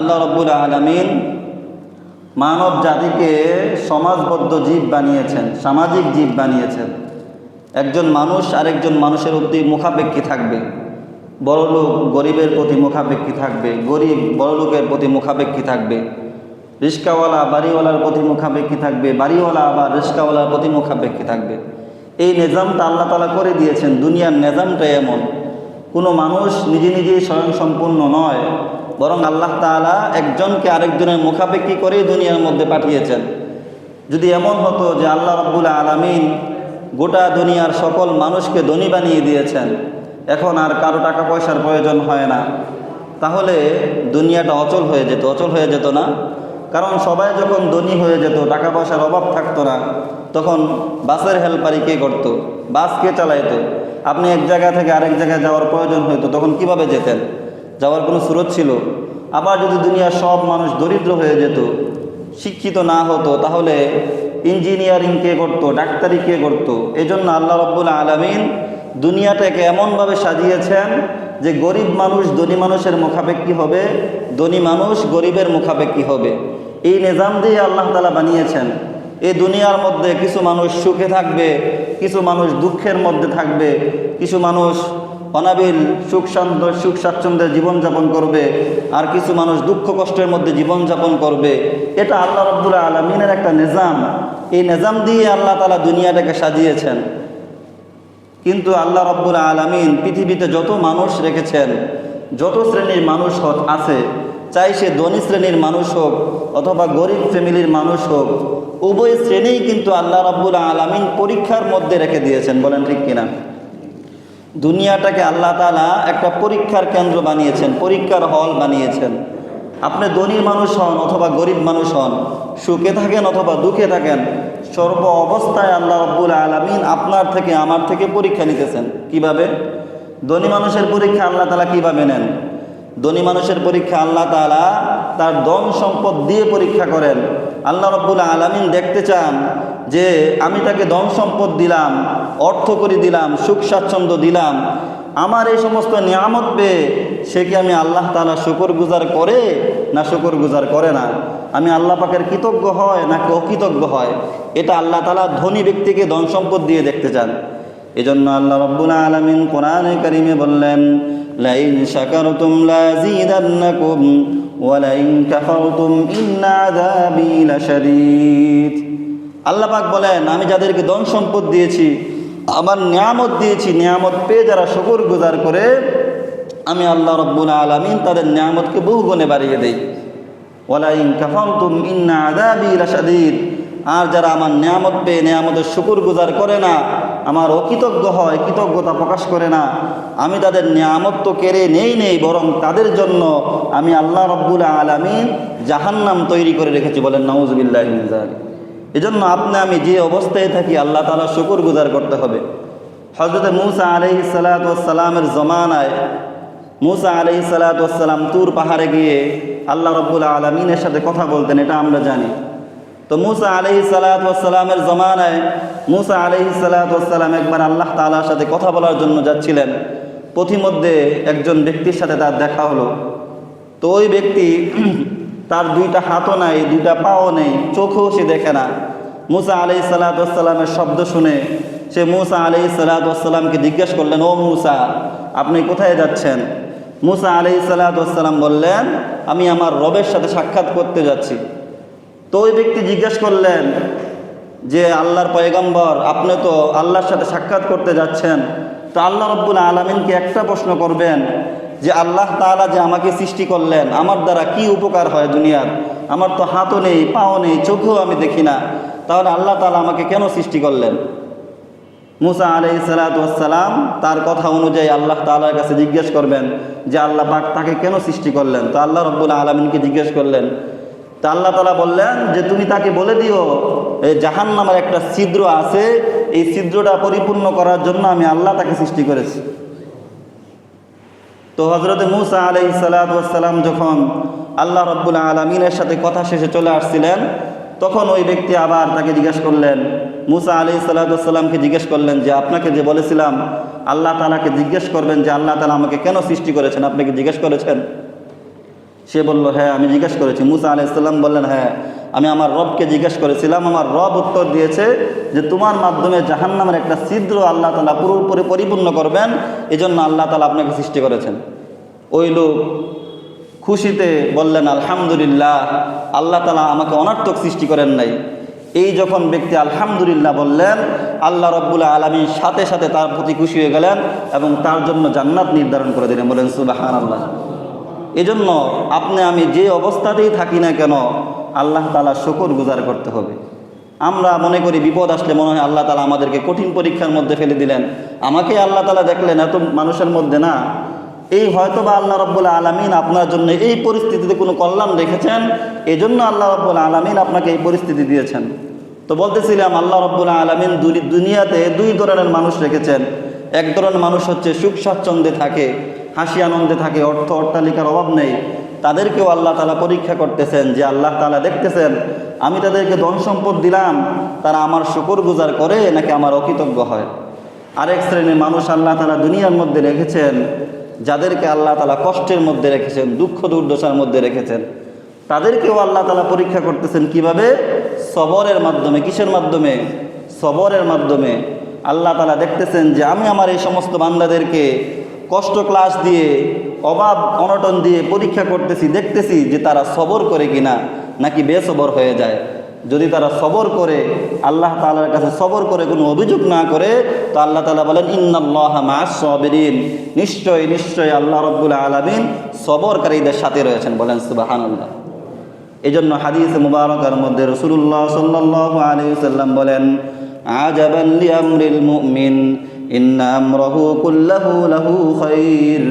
আল্লাহ রাব্বুল আলামিন মানব জাতিকে সমাজবদ্ধ জীব বানিয়েছেন, সামাজিক জীব বানিয়েছেন। একজন মানুষ আরেকজন মানুষের প্রতি মুখাপেক্ষী থাকবে। বড়লোক গরিবের প্রতি মুখাপেক্ষী থাকবে, গরিব বড়লোকের প্রতি মুখাপেক্ষী থাকবে, রিস্কাওয়ালা বাড়িওয়ালার প্রতি মুখাপেক্ষী থাকবে, বাড়িওয়ালা আবার রিস্কাওয়ালার প্রতি মুখাপেক্ষী থাকবে। এই নিজামটা আল্লাহ তাআলা করে দিয়েছেন। দুনিয়ার নিজামটা এমন, কোনো মানুষ নিজে নিজেই স্বয়ংসম্পূর্ণ নয়, বরং আল্লাহ তাআলা একজনকে আরেকজনের মুখাপেক্ষী করেই দুনিয়ার মধ্যে পাঠিয়েছেন। যদি এমন হতো যে আল্লাহ রাব্বুল আলামিন গোটা দুনিয়ার সকল মানুষকে ধনী বানিয়ে দিয়েছেন, এখন আর কারো টাকা পয়সার প্রয়োজন হয় না, তাহলে দুনিয়াটা অচল হয়ে যেত। অচল হয়ে যেত না? কারণ সবাই যখন ধনী হয়ে যেত, টাকা পয়সার অভাব থাকতো না, তখন বাসের হেল্পারি কে করতো? বাস কে চালাইতো? আপনি এক জায়গা থেকে আরেক জায়গায় যাওয়ার প্রয়োজন হইতো, তখন কিভাবে যেতেন? যাওয়ার কোনো সুরত ছিল? আবার যদি দুনিয়ার সব মানুষ দরিদ্র হয়ে যেত, শিক্ষিত না হতো, তাহলে ইঞ্জিনিয়ারিং কে করতো? ডাক্তারি কে করতো? এই জন্য আল্লাহ রাব্বুল আলামিন দুনিয়াটাকে এমনভাবে সাজিয়েছেন যে গরিব মানুষ ধনী মানুষের মুখাপেক্ষী হবে, ধনী মানুষ গরিবের মুখাপেক্ষী হবে। এই নিজাম দিয়ে আল্লাহ তাআলা বানিয়েছেন। এই দুনিয়ার মধ্যে কিছু মানুষ সুখে থাকবে, কিছু মানুষ দুঃখের মধ্যে থাকবে, কিছু মানুষ অনাবিল সুখ স্বাচ্ছন্দ্যের জীবনযাপন করবে, আর কিছু মানুষ দুঃখ কষ্টের মধ্যে জীবনযাপন করবে। এটা আল্লাহ রাব্বুল আলামিনের একটা নিজাম। এই নিজাম দিয়ে আল্লাহ তাআলা দুনিয়াটাকে সাজিয়েছেন। কিন্তু আল্লাহ রাব্বুল আলামিন পৃথিবীতে যত মানুষ রেখেছেন, যত শ্রেণীর মানুষ আছে, চাই সে ধনী শ্রেণীর মানুষ হোক অথবা গরিব ফ্যামিলির মানুষ হোক, উভয় শ্রেণীই কিন্তু আল্লাহ রাব্বুল আলামিন পরীক্ষার মধ্যে রেখে দিয়েছেন। বলেন ঠিক কিনা? দুনিয়াটাকে আল্লাহ তাআলা একটা পরীক্ষার কেন্দ্র বানিয়েছেন, পরীক্ষার হল বানিয়েছেন। আপনি ধনী মানুষ হন অথবা গরিব মানুষ হন, সুখে থাকেন অথবা দুঃখে থাকেন, সর্ব অবস্থায় আল্লাহ রাব্বুল আলামিন আপনার থেকে আমার থেকে পরীক্ষা নিতেছেন। কিভাবে? ধনী মানুষের পরীক্ষা আল্লাহ তাআলা কিভাবে নেন? ধনী মানুষের পরীক্ষা আল্লাহ তাআলা তার ধন সম্পদ দিয়ে পরীক্ষা করেন। আল্লাহ রাব্বুল আলামিন দেখতে চান যে আমি তাকে ধন সম্পদ দিলাম, অর্থ করে দিলাম, সুখ স্বাচ্ছন্দ্য দিলাম, আমার এই সমস্ত নিয়ামত পেয়ে সে কি আমি আল্লাহ তাআলা শুকরগুজার করে না শুকরগুজার করে না? আমি আল্লাহ পাকের কৃতজ্ঞ হয় নাকি অকৃতজ্ঞ হয়? এটা আল্লাহ তাআলা ধনী ব্যক্তিকে ধন সম্পদ দিয়ে দেখতে চান। এজন্য আল্লাহ রাব্বুল আলামিন কোরআনে কারিমে বললেন, লাইন শাকারতুম লাযীদান্নাকুম ওয়া লাইন কাফারতুম ইন্না আযাবী লাশাদীদ। আল্লাহ পাক বলেন, আমি যাদেরকে ধন সম্পদ দিয়েছি, আমার নিয়ামত দিয়েছি, নিয়ামত পেয়ে যারা শুকরগুজার করে, আমি আল্লাহ রাব্বুল আলামিন তাদের নিয়ামতকে বহুগুণে বাড়িয়ে দেই। ওয়ালাইন কাফারতুম ইন্না আযাবী লাশাদীদ। আর যারা আমার নিয়ামত পেয়ে নিয়ামতের শুকরগুজার করে না, আমার অকৃতজ্ঞ হয়, কৃতজ্ঞতা প্রকাশ করে না, আমি তাদের নিয়ামত তো কেড়ে নেই, বরং তাদের জন্য আমি আল্লাহ রাব্বুল আলামিন জাহান্নাম তৈরি করে রেখেছি। বলেন নাউযুবিল্লাহি মিন যালিক। এজন্য আপনি আমি যে অবস্থায় থাকি আল্লাহ তাআলা শুকরগুজার করতে হবে। হযরত মূসা আলাইহিস সালাতু ওয়াস সালামের জমানায় মূসা আলাইহিস সালাতু ওয়াস সালাম তুর পাহাড়ে গিয়ে আল্লাহ রাব্বুল আলামিনের সাথে কথা বলতেন, এটা আমরা জানি। তো মূসা আলাইহিস সালাতু ওয়াস সালামের জমানায় মূসা আলাইহিস সালাতু ওয়াস সালাম একবার আল্লাহ তাআলার সাথে কথা বলার জন্য যাচ্ছিলেন। পথিমধ্যে একজন ব্যক্তির সাথে তার দেখা হলো। তো ওই ব্যক্তি তার দুইটা হাতও নাই, দুইটা পাও নেই, চোখও সে দেখে না। মূসা আলাইহিস সালাতু ওয়াস সালামের শব্দ শুনে সে মূসা আলাইহিস সালাতু ওয়াস সালামকে জিজ্ঞেস করলেন, ও মূসা, আপনি কোথায় যাচ্ছেন? মূসা আলাইহিস সালাতু ওয়াস সালাম বললেন, আমি আমার রবের সাথে সাক্ষাৎ করতে যাচ্ছি। তো ওই ব্যক্তি জিজ্ঞেস করলেন যে আল্লাহর পয়গম্বর, আপনি তো আল্লাহর সাথে সাক্ষাৎ করতে যাচ্ছেন, তো আল্লাহ রাব্বুল আলামিনকে একটা প্রশ্ন করবেন যে আল্লাহ তাআলা যে আমাকে সৃষ্টি করলেন, আমার দ্বারা কি উপকার হয় দুনিয়ার? আমার তো হাতও নেই, পাও নেই, চোখেও আমি দেখি না, তাহলে আল্লাহ তাআলা আমাকে কেন সৃষ্টি করলেন? মূসা আলাইহিস সালাতু ওয়াস সালাম তার কথা অনুযায়ী আল্লাহ তাআলার কাছে জিজ্ঞেস করবেন যে আল্লাহ পাক তাকে কেন সৃষ্টি করলেন। তো আল্লাহ রাব্বুল আলামিনকে জিজ্ঞেস করলেন। তা আল্লাহ তাআলা বললেন যে তুমি তাকে বলে দিও এই জাহান্নামের একটা ছিদ্র আছে, এই ছিদ্রটা পরিপূর্ণ করার জন্য আমি আল্লাহ তাকে সৃষ্টি করেছি। তো হযরত মূসা আলাইহিস সালাতু ওয়াস সালাম যখন আল্লাহ রাব্বুল আলামিনের সাথে কথা শেষে চলে আসছিলেন, তখন ওই ব্যক্তি আবার তাকে জিজ্ঞেস করলেন, মূসা আলাইহিস সালাতু ওয়াস সালামকে জিজ্ঞেস করলেন যে আপনাকে যে বলেছিলাম আল্লাহ তাআলাকে জিজ্ঞেস করবেন যে আল্লাহ তাআলা আমাকে কেন সৃষ্টি করেছেন, আপনি কি জিজ্ঞেস করেছেন? সে বলল, হ্যাঁ আমি জিজ্ঞেস করেছি। মুসা আলাইহিস সালাম বললেন, হ্যাঁ আমি আমার রবকে জিজ্ঞেস করেছিলাম। আমার রব উত্তর দিয়েছে যে তোমার মাধ্যমে জাহান্নামের একটা ছিদ্র আল্লাহ তাআলা পুরোপুরি পরিপূর্ণ করবেন, এজন্য আল্লাহ তাআলা আপনাকে সৃষ্টি করেছেন। ওই লোক খুশিতে বললেন, আলহামদুলিল্লাহ, আল্লাহ তাআলা আমাকে অনর্থক সৃষ্টি করেন নাই। এই যখন ব্যক্তি আলহামদুলিল্লাহ বললেন, আল্লাহ রাব্বুল আলামিন সাথে সাথে তার প্রতি খুশি হয়ে গেলেন এবং তার জন্য জান্নাত নির্ধারণ করে দিলেন। বলেন সুবহানাল্লাহ। এজন্য আপনি আমি যে অবস্থাতেই থাকি না কেন আল্লাহ তাআলা শুকর গুজার করতে হবে। আমরা মনে করি বিপদ আসলে মনে হয় আল্লাহ তাআলা আমাদেরকে কঠিন পরীক্ষার মধ্যে ফেলে দিলেন, আমাকে আল্লাহ তাআলা দেখলেন, এত মানুষের মধ্যে না। এই হয়তো বা আল্লাহ রাব্বুল আলামিন আপনার জন্য এই পরিস্থিতিতে কোনো কল্যাণ রেখেছেন, এজন্য আল্লাহ রাব্বুল আলামিন আপনাকে এই পরিস্থিতি দিয়েছেন। তো বলতেছিলাম, আল্লাহ রাব্বুল আলামিন দুনিয়াতে দুই ধরনের মানুষ রেখেছেন। এক ধরনের মানুষ হচ্ছে সুখ স্বাচ্ছন্দ্যে থাকে, হাসি আনন্দে থাকে, অট্টালিকার অভাব নেই। তাদেরকেও আল্লাহ তাআলা পরীক্ষা করতেছেন যে আল্লাহ তাআলা দেখতেছেন আমি তাদেরকে ধন সম্পদ দিলাম, তারা আমার শুকর গুজার করে নাকি আমার অকৃতজ্ঞ হয়। আরেক শ্রেণীর মানুষ আল্লাহ তাআলা দুনিয়ার মধ্যে রেখেছেন, যাদেরকে আল্লাহ তাআলা কষ্টের মধ্যে রেখেছেন, দুঃখ দুর্দশার মধ্যে রেখেছেন। তাদেরকেও আল্লাহ তাআলা পরীক্ষা করতেছেন কিভাবে? সবরের মাধ্যমে। কিসের মাধ্যমে? সবরের মাধ্যমে। আল্লাহ তাআলা দেখতেছেন যে আমি আমার এই সমস্ত বান্দাদেরকে কষ্ট ক্লাস দিয়ে, অভাব অনটন দিয়ে পরীক্ষা করতেছি, দেখতেছি যে তারা সবর করে কিনা নাকি বেসবর হয়ে যায়। যদি তারা সবর করে, আল্লাহ তাআলার কাছে সবর করে, কোনো অভিযোগ না করে, তো আল্লাহ তাআলা বলেন ইন্নাল্লাহা মা'আস সাবিরিন, নিশ্চয় নিশ্চয় আল্লাহ রাব্বুল আলামিন সবরকারীদের সাথে রয়েছেন। বলেন সুবহানাল্লাহ। এই জন্য হাদিস মুবারকার মধ্যে রাসূলুল্লাহ সাল্লাল্লাহু আলাইহি ওয়াসাল্লাম বলেন, আজাবান লিআমরিল মুমিন ইন্না আমরাহু কুল্লাহু লাহু খাইর।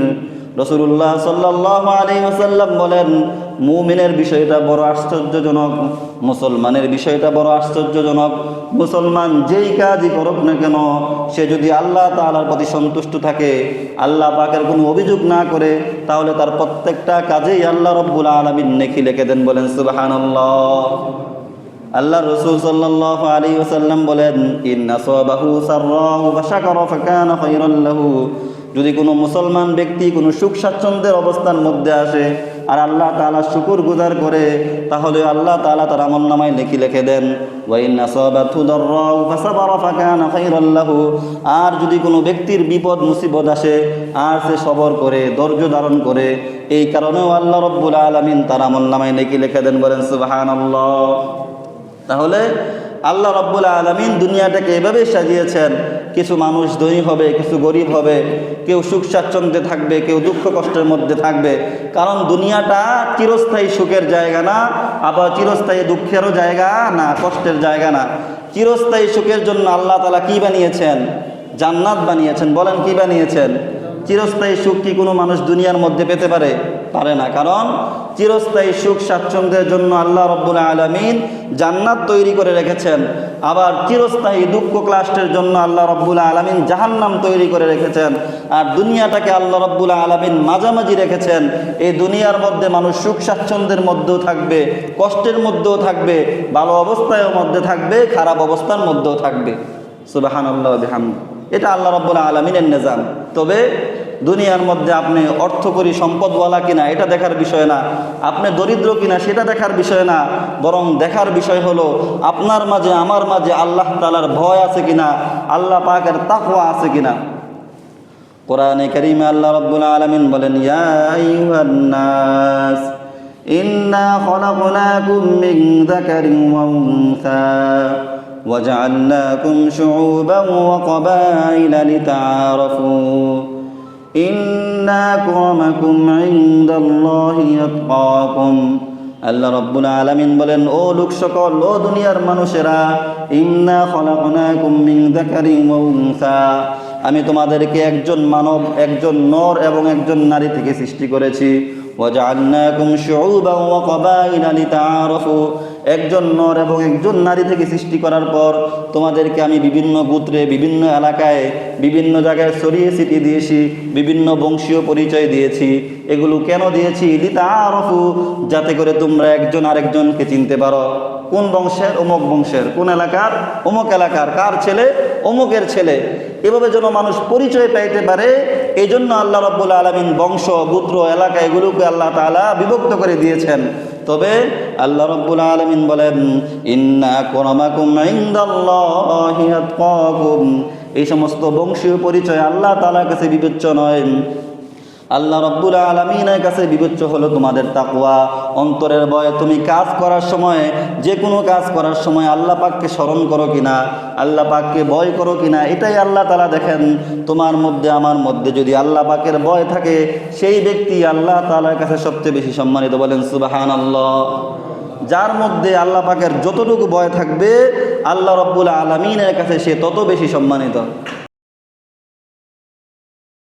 রাসূলুল্লাহ সাল্লাল্লাহু আলাইহি ওয়াসাল্লাম বলেন, মুমিনের বিষয়টা বড় আশ্চর্যজনক, মুসলমানের বিষয়টা বড় আশ্চর্যজনক। মুসলমান যেই কাজই করুক না কেন, সে যদি আল্লাহ তাআলার প্রতি সন্তুষ্ট থাকে, আল্লাহ পাকের কোনো অভিযোগ না করে, তাহলে তার প্রত্যেকটা কাজেই আল্লাহ রাব্বুল আলামিন নেকি লিখে দেন। বলেন সুবহানাল্লাহ। আল্লাহ রাসূল সাল্লাল্লাহু আলাইহি ওয়াসাল্লাম বলেন, ইন্না সাবাহু সাররাহু ফাশাকারা ফাকানা খায়রান লাহু। যদি কোনো মুসলমান ব্যক্তি কোনো সুখ স্বাচ্ছন্দ্যের অবস্থার মধ্যে আসে আর আল্লাহ তাআলা শুকর গুজার করে, তাহলে আল্লাহ তাআলা তার আমলনামায় নেকি লিখে দেন। ওয়া ইন্না সাবাতহু দাররাহু ফাসাবারা ফাকানা খায়রান লাহু। আর যদি কোনো ব্যক্তির বিপদ মুসিবত আসে আর সে সবর করে, ধৈর্য ধারণ করে, এই কারণেও আল্লাহ রাব্বুল আলামিন তার আমলনামায় নেকি লিখে দেন। বলেন সুবহানাল্লাহ। তাহলে আল্লাহ রাব্বুল আলামিন দুনিয়াটাকে এভাবেই সাজিয়েছেন, কিছু মানুষ ধনী হবে, কিছু গরিব হবে, কেউ সুখ স্বাচ্ছন্দ্যে থাকবে, কেউ দুঃখ কষ্টের মধ্যে থাকবে। কারণ দুনিয়াটা চিরস্থায়ী সুখের জায়গা না, আবার চিরস্থায়ী দুঃখেরও জায়গা না, কষ্টের জায়গা না। চিরস্থায়ী সুখের জন্য আল্লাহ তাআলা কি বানিয়েছেন? জান্নাত বানিয়েছেন। বলেন কি বানিয়েছেন? চিরস্থায়ী সুখ কি কোনো মানুষ দুনিয়ার মধ্যে পেতে পারে? পারে না। কারণ চিরস্থায়ী সুখ স্বাচ্ছন্দ্যের জন্য আল্লাহ রাব্বুল আলামিন জান্নাত তৈরি করে রেখেছেন। আবার চিরস্থায়ী দুঃখ ক্লাষ্টের জন্য আল্লাহ রাব্বুল আলামিন জাহান্নাম তৈরি করে রেখেছেন। আর দুনিয়াটাকে আল্লাহ রাব্বুল আলামিন মাঝামাঝি রেখেছেন। এই দুনিয়ার মধ্যে মানুষ সুখ স্বাচ্ছন্দ্যের মধ্যেও থাকবে, কষ্টের মধ্যেও থাকবে, ভালো অবস্থার মধ্যে থাকবে, খারাপ অবস্থার মধ্যেও থাকবে। সুবহানাল্লাহ ওয়া বিহামদিহি। এটা আল্লাহ রাব্বুল আলামিনের নিজাম। তবে দুনিয়ার মধ্যে আপনি অর্থকরী সম্পদওয়ালা কিনা এটা দেখার বিষয় না, আপনি দরিদ্র কিনা সেটা দেখার বিষয় না, বরং দেখার বিষয় হলো আপনার মাঝে আমার মাঝে আল্লাহ তাআলার ভয় আছে কিনা, আল্লাহ পাকের তাকওয়া আছে কিনা। কোরআনে কারীমে আল্লাহ রাব্বুল আলামিন বলেন, ইয়া আইয়ুহান নাস ইন্না খলাকনাকুম মিন যাকারিন ওয়া উনসা وجعلناكم شعوبا وقبائل لتعارفوا إن أكرمكم عند الله أتقاكم। আল্লাহ রাব্বুল আলামিন বলেন, ও লোক সকল, ও দুনিয়ার মানুষেরা, ইন্না খলাকনাকুম মিন যাকারিন ওয়া উনসা, আমি তোমাদেরকে একজন মানব, একজন নর এবং একজন নারী থেকে সৃষ্টি করেছি। ওয়াজআলনাকুম শুউবান ওয়া কাবাইলা লিতাআরাফু, একজন নর এবং একজন নারী থেকে সৃষ্টি করার পর তোমাদেরকে আমি বিভিন্ন গোত্রে, বিভিন্ন এলাকায়, বিভিন্ন জায়গায় ছড়িয়ে ছিটিয়ে দিয়েছি, বিভিন্ন বংশীয় পরিচয় দিয়েছি। এগুলো কেন দিয়েছি? লিতাআরাফু, যাতে করে তোমরা একজন আরেকজনকে চিনতে পারো। কোন বংশের? অমুক বংশের। কোন এলাকার? অমুক এলাকার। কার ছেলে? অমুকের ছেলে। এভাবে যেন মানুষ পরিচয় পাইতে পারে, এই জন্য আল্লাহ রাব্বুল আলামিন বংশ, গোত্র, এলাকা এগুলোকে আল্লাহ তাআলা বিভক্ত করে দিয়েছেন। তবে আল্লাহ রাব্বুল আলামিন বলেন, ইন্না আকরামাকুম ইনদাল্লাহি আতকাকুম, এই সমস্ত বংশীয় পরিচয় আল্লাহ তাআলার কাছে বিবেচ্য নয়। আল্লাহ রাব্বুল আলামিনের কাছে বিবেচ্য হলো তোমাদের তাকওয়া, অন্তরের ভয়। তুমি কাজ করার সময়, যে কোনো কাজ করার সময় আল্লাহ পাককে স্মরণ করো কিনা, আল্লাহ পাককে ভয় করো কিনা, এটাই আল্লাহ তাআলা দেখেন। তোমার মধ্যে, আমার মধ্যে যদি আল্লাহ পাকের ভয় থাকে, সেই ব্যক্তি আল্লাহ তাআলার কাছে সবচেয়ে বেশি সম্মানিত। বলেন সুবহানাল্লাহ। যার মধ্যে আল্লাহ পাকের যতটুকু ভয় থাকবে, আল্লাহ রাব্বুল আলামিনের কাছে সে তত বেশি সম্মানিত।